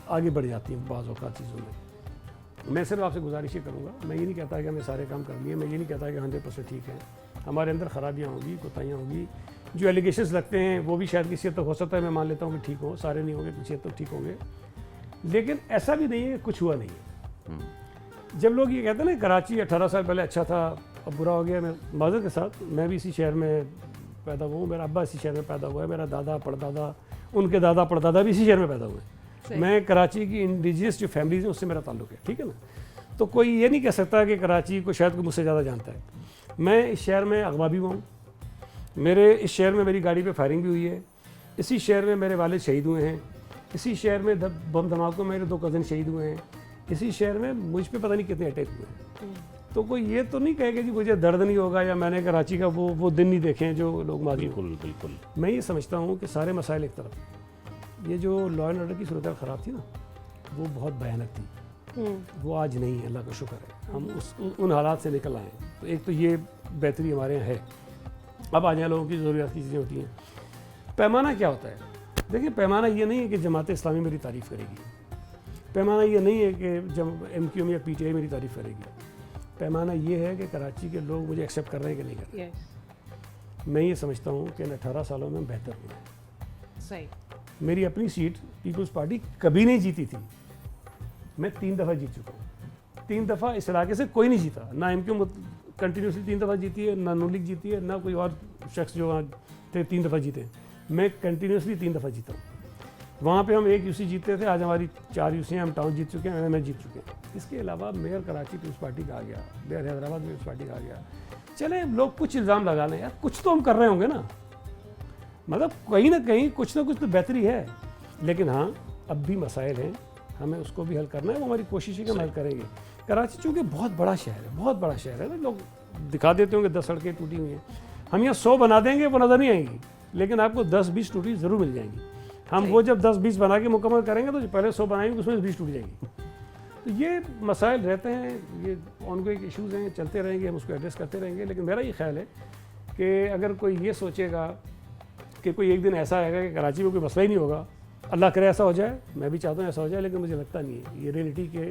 आगे बढ़ जाती हैं बाज़ औक़ात चीज़ों में। मैं सिर्फ आपसे गुजारिश ही करूँगा, मैं ये नहीं कहता कि हमने सारे काम कर लिए, मैं ये नहीं कहता कि 100% ठीक है, हमारे अंदर ख़राबियाँ होंगी, कोताहियाँ होंगी, जो एलिगेशंस लगते हैं वो भी शायद किसी हद तक हो सकता है, मैं मान लेता हूँ कि ठीक हो, सारे नहीं होंगे, किसी हद तक ठीक होंगे, लेकिन ऐसा भी नहीं है कि कुछ हुआ नहीं है। जब लोग ये कहते हैं ना कराची 18 साल पहले अच्छा था अब बुरा हो गया, मैं माज़रत के साथ, मैं भी इसी शहर में पैदा हुआ हूँ, मेरा अब्बा इसी शहर में पैदा हुआ है, मेरा दादा परदादा, उनके दादा परदादा भी इसी शहर में पैदा हुए हैं। मैं कराची की इंडिजियस जो फैमिलीज हैं उससे मेरा ताल्लुक है, ठीक है ना। तो कोई ये नहीं कह सकता कि कराची को शायद कोई मुझसे ज़्यादा जानता है। मैं इस शहर में अगवा भी हुआ हूँ, मेरे इस शहर में मेरी गाड़ी पे फायरिंग भी हुई है, इसी शहर में मेरे वालिद शहीद हुए हैं, इसी शहर में बम धमाकों में मेरे 2 कज़न शहीद हुए हैं, इसी शहर में मुझ पे पता नहीं कितने अटैक हुए हैं। तो कोई ये तो नहीं कहेगा कि मुझे दर्द नहीं होगा या मैंने कराची का वो दिन नहीं देखे हैं जो लोग माजी। बिल्कुल। मैं ये समझता हूँ कि सारे मसाइल एक तरफ, ये जो लॉ एंड ऑर्डर की सूरत ख़राब थी ना, वो बहुत भयानक थी, वो आज नहीं है, अल्लाह का शुक्र है, हम उन हालात से निकल आए। तो एक तो ये बेहतरी हमारे यहाँ है। अब आ जाए लोगों की ज़रूरियात की चीज़ें होती हैं। पैमाना क्या होता है? देखिए पैमाना ये नहीं है कि जमात इस्लामी मेरी तारीफ़ करेगी, पैमाना ये नहीं है कि जब MQM या PTI मेरी तारीफ़ करेगी, पैमाना ये है कि कराची के लोग मुझे एक्सेप्ट कर रहे हैं कि नहीं कर रहे। मैं ये समझता हूँ कि इन 18 सालों में बेहतर हुआ है। सही। मेरी अपनी सीट पीपल्स पार्टी कभी नहीं जीती थी, मैं 3 दफ़ा जीत चुका हूँ। 3 दफ़ा इस इलाके से कोई नहीं जीता, ना MQM कंटिन्यूसली 3 दफ़ा जीती है, ना नून लीग जीती है, ना कोई और शख्स जो वहाँ 3 दफ़ा जीते। मैं कंटिन्यूसली 3 दफ़ा जीता हूँ। वहाँ पे हम 1 UC जीतते थे, आज हमारी 4 UC हैं, हम टाउन जीत चुके हैं, मैं जीत चुके हैं। इसके अलावा मेयर कराची पीपल्स पार्टी का आ गया, मेयर हैदराबाद पीपल्स पार्टी का आ गया। चले लोग कुछ इल्ज़ाम लगा लें यार, कुछ तो हम कर रहे होंगे ना, मतलब कहीं ना कहीं कुछ ना कुछ तो बेहतरी है। लेकिन हाँ, अब भी मसाइल हैं, हमें उसको भी हल करना है, वो हमारी कोशिश है कि हम हल करेंगे। कराची चूँकि बहुत बड़ा शहर है, बहुत बड़ा शहर है ना, लोग दिखा देते होंगे 10 सड़कें टूटी हुई हैं, हम यहाँ 100 बना देंगे वो नज़र नहीं आएंगी, लेकिन आपको 10-20 टूटी ज़रूर मिल जाएंगी। हम वो जब 10-20 बना के मुकम्मल करेंगे तो जो पहले 100 बनाएंगे उसमें 20 टूट जाएंगी। तो ये मसाइल रहते हैं, ये ऑनगोइंग इश्यूज़ हैं, चलते रहेंगे, हम उसको एड्रेस करते रहेंगे। लेकिन मेरा ये ख्याल है कि अगर कोई ये सोचेगा कि कोई एक दिन ऐसा आएगा कि कराची में कोई मसला ही नहीं होगा, अल्लाह करे ऐसा हो जाए, मैं भी चाहता हूँ ऐसा हो जाए, लेकिन मुझे लगता नहीं है, ये रियलिटी के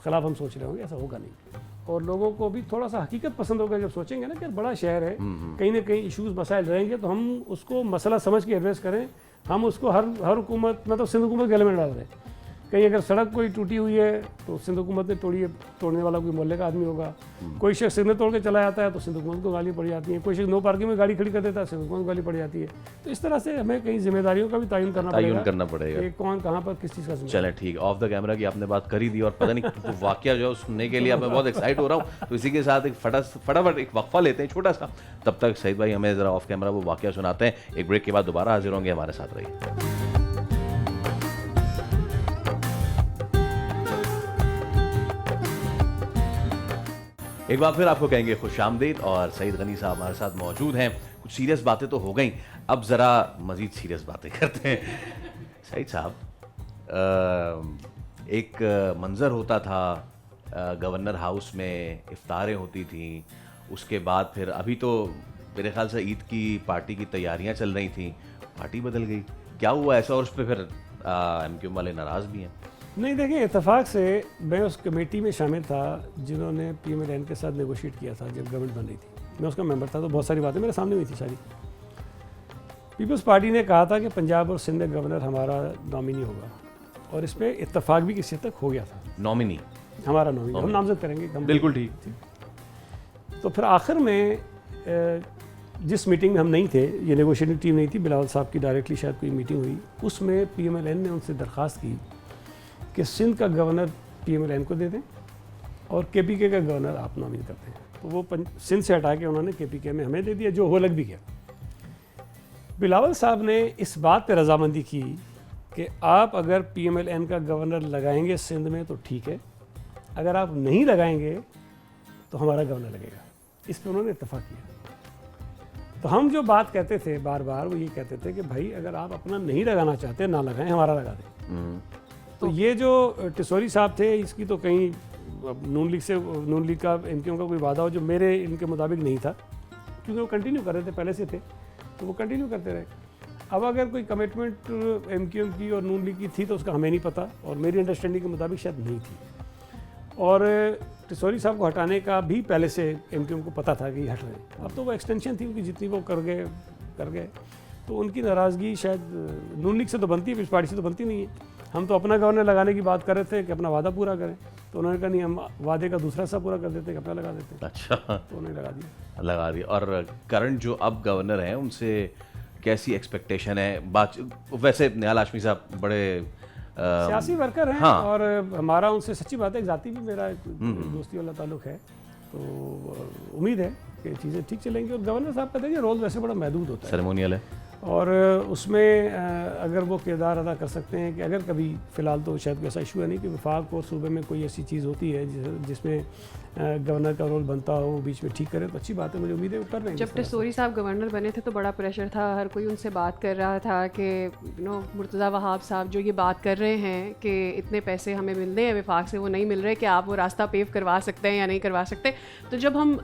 ख़िलाफ़ हम सोच रहे होंगे, ऐसा होगा नहीं। और लोगों को भी थोड़ा सा हकीकत पसंद होगा जब सोचेंगे ना कि बड़ा शहर है, कहीं ना कहीं इश्यूज़ मसाइल रहेंगे, तो हम उसको मसला समझ के एड्रेस करें। हम उसको हर हुकूमत, मतलब सिंध हुकूमत गले में डाल रहे हैं। कहीं अगर सड़क कोई टूटी हुई है तो सिंध हुकूमत ने तोड़ी है, तोड़ने वाला कोई मोहल्ले का आदमी होगा। कोई शख्स सिग्नल तोड़ के चला जाता है तो सिंध हुकूमत को गाली पड़ जाती है। कोई शख्स नो पार्किंग में गाड़ी खड़ी कर देता है, सिंध हुकूमत को गाली पड़ जाती है। तो इस तरह से हमें कई जिम्मेदारियों का भी तयन करना पड़ेगा कि कौन कहाँ पर किस चीज़ का। चलें ठीक, ऑफ द कैमरा की आपने बात करी दी और पता नहीं वो वाकया जो है सुनने के लिए अब मैं बहुत एक्साइट हो रहा हूँ। तो इसी के साथ एक फटाफट एक वक्फा लेते हैं छोटा सा, तब तक सईद भाई हमें ज़रा ऑफ कैमरा वो वाकया सुनाते हैं। एक ब्रेक के बाद दोबारा हाजिर होंगे, हमारे साथ रहिए। एक बार फिर आपको कहेंगे खुशामदीद, और सईद गनी साहब हमारे साथ मौजूद हैं। कुछ सीरियस बातें तो हो गई, अब ज़रा मज़ीद सीरियस बातें करते हैं। सईद साहब, एक मंज़र होता था गवर्नर हाउस में, इफ्तारें होती थी, उसके बाद फिर अभी तो मेरे ख्याल से ईद की पार्टी की तैयारियां चल रही थी, पार्टी बदल गई, क्या हुआ ऐसा? और उस पर फिर MQM वाले नाराज़ भी हैं। नहीं, देखिए इत्तेफाक से मैं उस कमेटी में शामिल था जिन्होंने PMLN के साथ नेगोशिएट किया था जब गवर्नमेंट बन रही थी। मैं उसका मेंबर था, तो बहुत सारी बातें मेरे सामने हुई थी सारी। पीपल्स पार्टी ने कहा था कि पंजाब और सिंध में गवर्नर हमारा नॉमिनी होगा, और इस पर इत्तेफाक भी किसी तक हो गया था। नॉमिनी हमारा नॉमिनी हम नामजद करेंगे, बिल्कुल ठीक। तो फिर आखिर में जिस मीटिंग में हम नहीं थे, ये नेगोशिएटिंग टीम नहीं थी, बिलावल साहब की डायरेक्टली शायद कोई मीटिंग हुई, उसमें PMLN ने उनसे दरख्वास्त की कि सिंध का गवर्नर PMLN को दे दें और KPK का गवर्नर आप नॉमिन करते हैं। तो वो सिंध से हटा के उन्होंने KPK में हमें दे दिया, जो हो लग भी गया। बिलावल साहब ने इस बात पर रजामंदी की कि आप अगर PMLN का गवर्नर लगाएंगे सिंध में तो ठीक है, अगर आप नहीं लगाएंगे तो हमारा गवर्नर लगेगा। इस पर उन्होंने इत्तेफाक किया। तो हम जो बात कहते थे बार बार वो ये कहते थे कि भाई अगर आप अपना नहीं लगाना चाहते ना लगाएं, हमारा लगा दें। तो ये जो टिसोरी साहब थे, इसकी तो कहीं नून लीग का एमक्यूएम का कोई वादा हो जो मेरे इनके मुताबिक नहीं था, क्योंकि वो कंटिन्यू कर रहे थे, पहले से थे तो वो कंटिन्यू करते रहे। अब अगर कोई कमिटमेंट एमक्यूएम की और नून लीग की थी तो उसका हमें नहीं पता, और मेरी अंडरस्टैंडिंग के मुताबिक शायद नहीं थी। और टिसोरी साहब को हटाने का भी पहले से एमक्यूएम को पता था कि ये हट रहे हैं। अब तो वो एक्सटेंशन थी उनकी, जितनी वो कर गए तो उनकी नाराज़गी शायद नून लीग से तो बनती है, इस पार्टी से तो बनती नहीं है। हम तो अपना गवर्नर लगाने की बात कर रहे थे कि अपना वादा पूरा करें, तो उन्होंने कहा नहीं, हम वादे का दूसरा हिस्सा पूरा कर देते कि अपना लगा देते। अच्छा, तो उन्होंने लगा दिया। और करंट जो अब गवर्नर हैं उनसे कैसी एक्सपेक्टेशन है? बात वैसे निहाल हाशमी साहब बड़े सियासी वर्कर हैं, हाँ। और हमारा उनसे सच्ची बात है, एक जाति भी मेरा एक दोस्ती वाला ताल्लुक है, तो उम्मीद है कि चीज़ें ठीक चलेंगी। और गवर्नर साहब का देखिए रोल वैसे बड़ा महदूद होता है, सेरेमोनियल है, और उसमें अगर वो किरदार अदा कर सकते हैं कि अगर कभी फ़िलहाल तो शायद कोई ऐसा इशू है नहीं कि वफाक और सूबे में कोई ऐसी चीज़ होती है जिसमें गवर्नर का रोल बनता हो, बीच में ठीक करे, तो अच्छी बात है। मुझे उम्मीद है वो कर रहे हैं। जब टिसोरी साहब गवर्नर बने थे तो बड़ा प्रेशर था, हर कोई उनसे बात कर रहा था कि मुर्तज़ा वहाब साहब जो ये बात कर रहे हैं कि इतने पैसे हमें मिल रहे हैं विफाक से, वो नहीं मिल रहे, कि आप वो रास्ता पेव करवा सकते हैं या नहीं करवा सकते। तो जब हम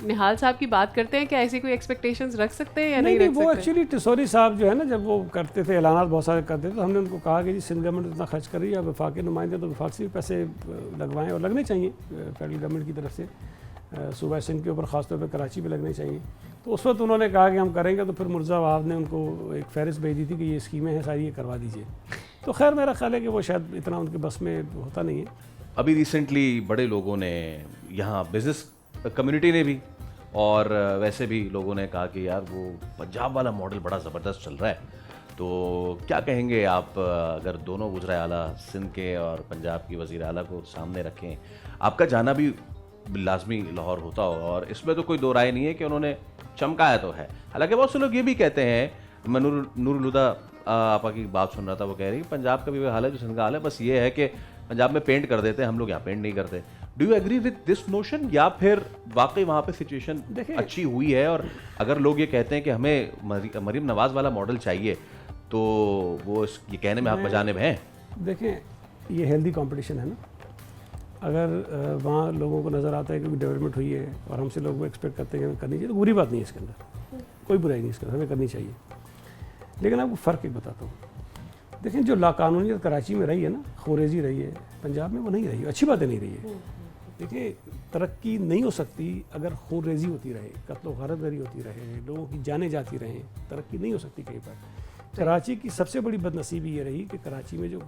निहाल साहब की बात करते हैं, क्या ऐसी कोई एक्सपेक्टेशंस रख सकते हैं या नहीं रख वो सकते? एक्चुअली टिसोरी साहब जो है ना, जब वो करते थे ऐलानात बहुत सारे करते थे, तो हमने उनको कहा कि जी सिंध गवर्नमेंट इतना खर्च कर रही है, वफाक के नुमाइंदे तो वफाक से भी पैसे लगवाएं, और लगने चाहिए फेडरल गवर्नमेंट की तरफ से, सूबा सिंध के ऊपर ख़ासतौर पर कराची पे लगने चाहिए। तो उस वक्त उन्होंने कहा कि हम करेंगे, तो फिर मुर्तज़ा वहाब ने उनको एक फहरिस्त भेज दी थी कि ये स्कीमें हैं सारी, ये करवा दीजिए। तो खैर मेरा ख्याल है कि वो शायद इतना उनके बस में होता नहीं है। अभी रिसेंटली बड़े लोगों ने, यहाँ बिजनेस कम्युनिटी ने भी और वैसे भी लोगों ने कहा कि यार वो पंजाब वाला मॉडल बड़ा ज़बरदस्त चल रहा है, तो क्या कहेंगे आप अगर दोनों वज़ीर आला सिंध के और पंजाब की वज़ीर आला को सामने रखें? आपका जाना भी लाजमी लाहौर होता हो, और इसमें तो कोई दो राय नहीं है कि उन्होंने चमकाया तो है। हालांकि बहुत से लोग ये भी कहते हैं, मैं नूरुल हुदा आपा की बात सुन रहा था, वो कह रही है पंजाब का भी वही हाल है जो सिंध का हाल है, बस ये है कि पंजाब में पेंट कर देते हैं, हम लोग यहाँ पेंट नहीं करते। Do you agree with this notion, या फिर वाकई वहाँ पे सिचुएशन अच्छी हुई है? और अगर लोग ये कहते हैं कि हमें मरीम नवाज वाला मॉडल चाहिए, तो वो ये कहने में आप बजानिब हैं? देखें, ये हेल्दी कंपटीशन है ना। अगर वहाँ लोगों को नज़र आता है कि डेवलपमेंट हुई है और हमसे लोग वो एक्सपेक्ट करते हैं कि हमें करनी चाहिए, तो बुरी बात नहीं है इसके अंदर, कोई बुराई नहीं इसके अंदर, हमें करनी चाहिए। लेकिन आपको फ़र्क एक बताता हूँ। देखें, जो लाकानूनियत कराची में रही है ना, खोरेजी रही है, पंजाब में वो नहीं रही है, अच्छी बातें नहीं रही है। देखिए, तरक्की नहीं हो सकती अगर खोरेजी होती रहे, कत्ल गारतगरी होती रहे, लोगों की जानें जाती रहें, तरक्की नहीं हो सकती कहीं पर। कराची की सबसे बड़ी बदनसीबी ये रही कि कराची में जो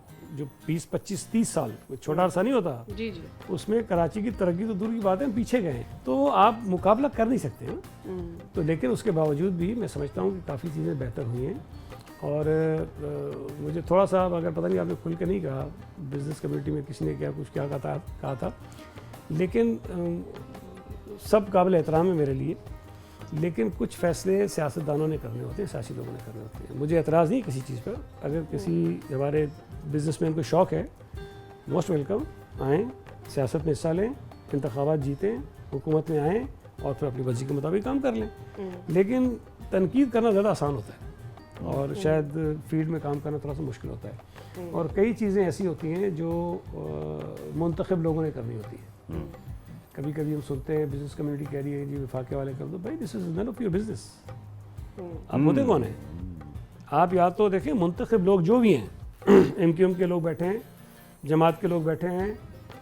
20, 25, 30 साल, कोई छोटा अरसा नहीं होता जी जी, उसमें कराची की तरक्की तो दूर की बात है, पीछे गए हैं, तो आप मुकाबला कर नहीं सकते हैं। तो लेकिन उसके बावजूद भी मैं समझता हूँ कि काफ़ी चीज़ें बेहतर हुई हैं। और मुझे थोड़ा सा, अगर पता नहीं आपने खुल के नहीं कहा, बिज़नेस कम्युनिटी में किसी ने क्या कहा था, लेकिन सब काबिल एहतराम है मेरे लिए, लेकिन कुछ फ़ैसले सियासतदानों ने करने होते हैं, सियासी लोगों ने करने होते हैं। मुझे एतराज़ नहीं किसी चीज़ पर। अगर किसी हमारे बिजनेसमैन को शौक़ है, मोस्ट वेलकम, आएँ, सियासत में हिस्सा लें, इंतखाबात जीतें, हुकूमत में आएँ और फिर अपनी मर्ज़ी के मुताबिक काम कर लें। लेकिन तनकीद करना ज़्यादा आसान होता है और शायद फील्ड में काम करना थोड़ा सा मुश्किल होता है। और कई चीज़ें ऐसी होती हैं जो मुंतखब लोगों ने करनी होती है। कभी कभी हम सुनते हैं बिजनेस कम्युनिटी कह रही है जी वफाके वाले कर दो, भाई this is none of your business. आप होते कौन हैं? आप या तो देखें, मुंतखब लोग जो भी हैं, एमक्यूएम के लोग बैठे हैं, जमात के लोग बैठे हैं,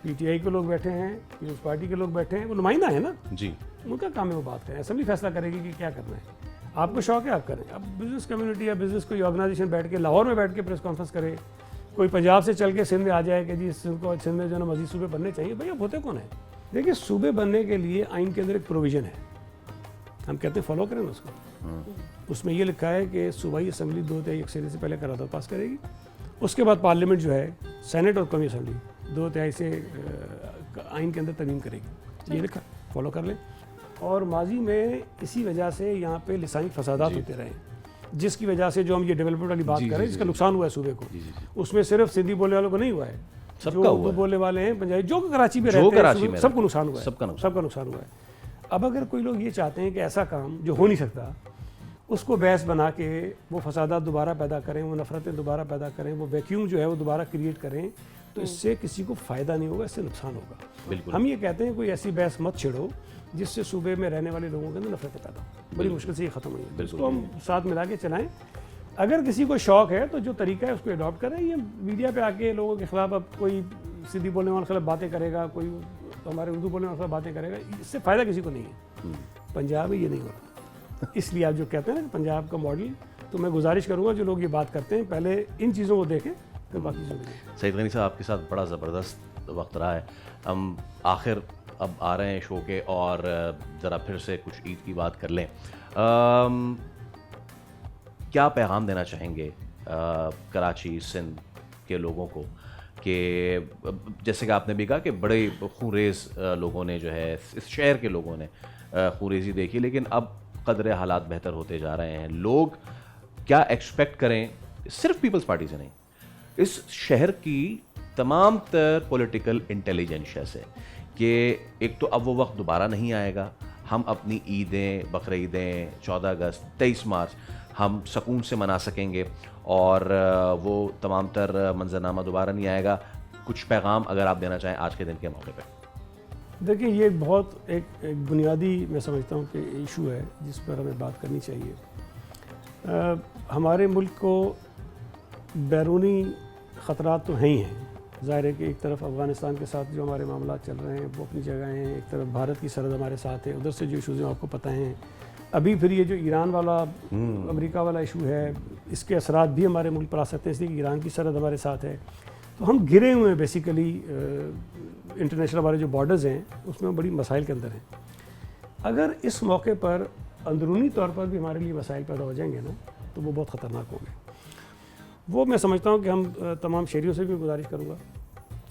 पीटीआई के लोग बैठे हैं, पीपल्स पार्टी के लोग बैठे हैं, वो नुमाइंदा है ना जी, उनका काम है वो बात करें। असेंबली फैसला करेगी कि क्या करना है। आपको शौक है, आप करें। अब बिजनेस कम्युनिटी या बिजनेस कोई ऑर्गेनाइजेशन बैठ के लाहौर में बैठ के प्रेस कॉन्फ्रेंस करे, कोई पंजाब से चल के सिंध में आ जाए कि जी सिंध में जो ना मजीद सूबे बनने चाहिए, भाई आप होते कौन है? देखिए, सूबे बनने के लिए आइन के अंदर एक प्रोविज़न है, हम कहते हैं फॉलो करें ना उसको। उसमें ये लिखा है कि सूबाई असम्बली 2/3 अक्सरियत से पहले करारदाद पास करेगी। उसके बाद पार्लियामेंट जो है, सेनेट और कौमी असम्बली 2/3 से आइन के अंदर तरमीम करेगी। ये लिखा, फॉलो कर लें। और माजी में इसी वजह से यहाँ पे लिसानी फसादात होते रहे, जिसकी वजह से जो हम ये डेवलपमेंट वाली बात कर रहे हैं, जिसका नुकसान हुआ है सूबे को, उसमें सिर्फ सिंधी बोलने वालों को नहीं हुआ है, जो उर्दू बोलने वाले हैं, पंजाबी, जो कराची में रहते हैं, सबको नुकसान हुआ है, सबका नुकसान हुआ है। अब अगर कोई लोग ये चाहते हैं कि ऐसा काम जो हो नहीं सकता उसको बहस बना के वो फसादात दोबारा पैदा करें, वो नफ़रतें दोबारा पैदा करें, वो वैक्यूम जो है वो दोबारा क्रिएट करें, तो इससे किसी को फ़ायदा नहीं होगा, इससे नुकसान होगा। बिल्कुल। हम ये कहते हैं कोई ऐसी बहस मत छेड़ो जिससे सूबे में रहने वाले लोगों के अंदर नफरतें पैदा हो, बड़ी मुश्किल से ये ख़त्म हुई है। इसको हम साथ मिला के चलाएं। अगर किसी को शौक़ है तो जो तरीका है उसको अडॉप्ट करें। ये मीडिया पे आके लोगों के ख़िलाफ़ अब कोई सीधी बोलने वाले खिलाफ बातें करेगा, कोई तो हमारे उर्दू बोलने वाले खिलाफ बातें करेगा, इससे फ़ायदा किसी को नहीं है। पंजाब में ये नहीं हो रहा, इसलिए आप जो कहते हैं ना पंजाब का मॉडल, तो मैं गुजारिश करूँगा जो लोग ये बात करते हैं पहले इन चीज़ों को देखें फिर बाकी चीज़ों को देखें। सईद गनी साहब आपके साथ बड़ा ज़बरदस्त वक्त रहा है। हम आखिर अब आ रहे हैं शो के और ज़रा फिर से कुछ ईद की बात कर लें। क्या पैगाम देना चाहेंगे कराची सिंध के लोगों को कि जैसे कि आपने भी कहा कि बड़े खूरेज़ लोगों ने जो है इस शहर के लोगों ने खूरेज़ी देखी, लेकिन अब कदरे हालात बेहतर होते जा रहे हैं। लोग क्या एक्सपेक्ट करें, सिर्फ पीपल्स पार्टी से नहीं, इस शहर की तमाम तर पॉलिटिकल इंटेलिजेंशिया से, कि एक तो अब वो वक्त दोबारा नहीं आएगा, हम अपनी ईदें, बकरीदें 14 अगस्त 23 मार्च हम सुकून से मना सकेंगे और वो तमाम तर मंजरनामा दोबारा नहीं आएगा। कुछ पैगाम अगर आप देना चाहें आज के दिन के मौके पर। देखिए ये बहुत एक बुनियादी मैं समझता हूँ कि इशू है जिस पर हमें बात करनी चाहिए। हमारे मुल्क को बैरूनी ख़तरात तो हैं ही हैं। ज़ाहिर है कि एक तरफ अफ़गानिस्तान के साथ जो हमारे मामला चल रहे हैं वो अपनी जगह हैं, एक तरफ भारत की सरहद हमारे साथ है, उधर से जो इशूज़ हैं आपको पता हैं। अभी फिर ये जो ईरान वाला अमेरिका वाला इशू है, इसके असरात भी हमारे मुल्क पर आ सकते हैं, इसलिए कि ईरान की सरहद हमारे साथ है। तो हम घिरे हुए हैं बेसिकली, इंटरनेशनल हमारे जो बॉर्डर्स हैं उसमें बड़ी मसाइल के अंदर हैं। अगर इस मौके पर अंदरूनी तौर पर भी हमारे लिए मसाइल पैदा हो जाएंगे ना, तो वो बहुत ख़तरनाक होंगे। वो मैं समझता हूँ कि हम तमाम शहरियों से भी गुजारिश करूँगा,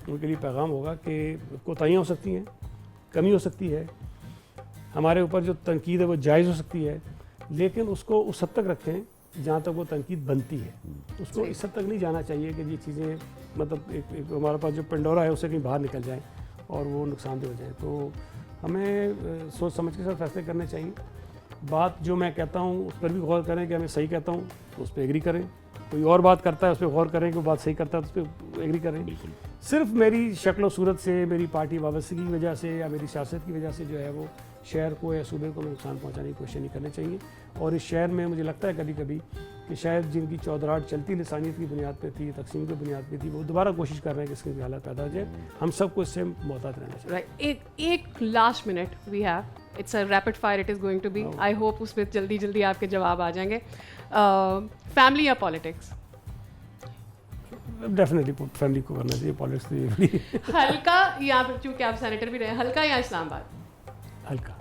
उनके लिए पैगाम होगा कि कोताहियाँ हो सकती हैं, कमी हो सकती है, हमारे ऊपर जो तनकीद है वो जायज़ हो सकती है, लेकिन उसको उस हद तक रखें जहाँ तक वो तनकीद बनती है। उसको इस हद तक नहीं जाना चाहिए कि ये चीज़ें मतलब एक हमारे पास जो पेंडोरा है उससे कहीं बाहर निकल जाए और वो नुकसानदेह हो जाए। तो हमें सोच समझ के साथ फैसले करने चाहिए। बात जो मैं कहता हूँ उस पर भी गौर करें कि मैं सही कहता हूँ तो उस पर एग्री करें, कोई और बात करता है उस पर गौर करें कि वो बात सही करता है तो उस पर एग्री करें। सिर्फ मेरी शक्ल सूरत से, मेरी पार्टी वाबस्तगी की वजह से या मेरी सियासत की वजह से जो है वो शहर को या सूबे को नुकसान पहुंचाने की कोशिश नहीं करनी चाहिए। और इस शहर में मुझे लगता है कभी कभी कि शायद जिनकी चौधराहट चलती लिसानियत की बुनियाद पे थी, तकसीम की बुनियाद पे थी, वो दोबारा कोशिश कर रहे हैं कि इसकी हालत पैदा हो जाए। हम सबको इससे मोहतात रहना चाहिए। राइट, एक last minute we have, it's a rapid fire it is going to be. I hope उसमें जल्दी जल्दी आपके जवाब आ जाएंगे। फैमिली या पॉलिटिक्स? डेफिनेटली फैमिली को करना चाहिए, पॉलिटिक्स तो ये हल्का या फिर चूँकि आप सेनेटर भी रहे, हल्का या इस्लामाबाद? हल्का।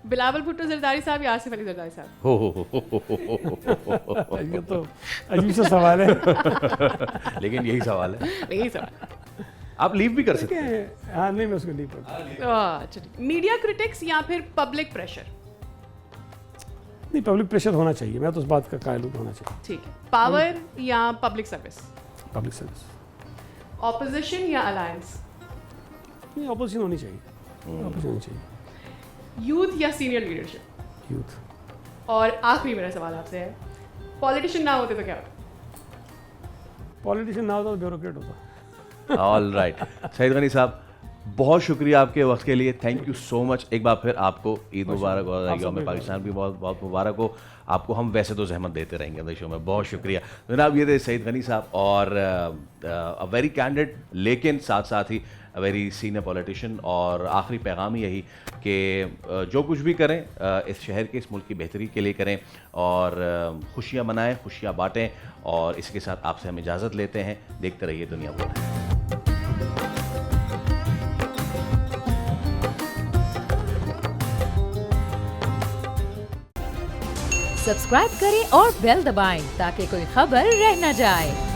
बिलावल भुट्टो जरदारी साहब या आसिफ अली जरदारी साहब? ये तो अजीब सा सवाल है। लेकिन यही सवाल है। यही सवाल। आप लीव भी कर सकते हैं। हाँ नहीं, मैं उसको लीव करता। अच्छा, मीडिया क्रिटिक्स या फिर पब्लिक प्रेशर? नहीं, पब्लिक प्रेशर होना चाहिए, मैं तो उस बात का कायल हूँ, होना चाहिए। ठीक है। पावर या public service? Public service. Opposition या अलायंस? नहीं, ऑपोजिशन होनी चाहिए, ऑपोजिशन होनी चाहिए। यूथ या सीनियर लीडरशिप? यूथ। और आखिरी मेरा सवाल आपसे है, पॉलिटिशियन ना होते तो क्या होता? पॉलिटिशियन ना होता तो ब्यूरोक्रेट होता। ऑल राइट, सईद गनी साहब बहुत शुक्रिया आपके वक्त के लिए, थैंक यू सो मच। एक बार फिर आपको ईद मुबारक और यौम पाकिस्तान भी बहुत बहुत मुबारक हो। आपको हम वैसे तो जहमत देते रहेंगे अपने शो में। बहुत शुक्रिया जनाब। ये थे सईद गनी साहब और अ वेरी कैंडिड लेकिन साथ साथ ही वेरी सीनियर पॉलिटिशियन। और आखिरी पैगाम ही यही कि जो कुछ भी करें इस शहर के, इस मुल्क की बेहतरी के लिए करें और खुशियाँ मनाएं, खुशियाँ बाँटें। और इसके साथ आपसे हम इजाज़त लेते हैं। देखते रहिए दुनिया बोल। सब्सक्राइब करें और बेल दबाएं ताकि कोई खबर रह न जाए।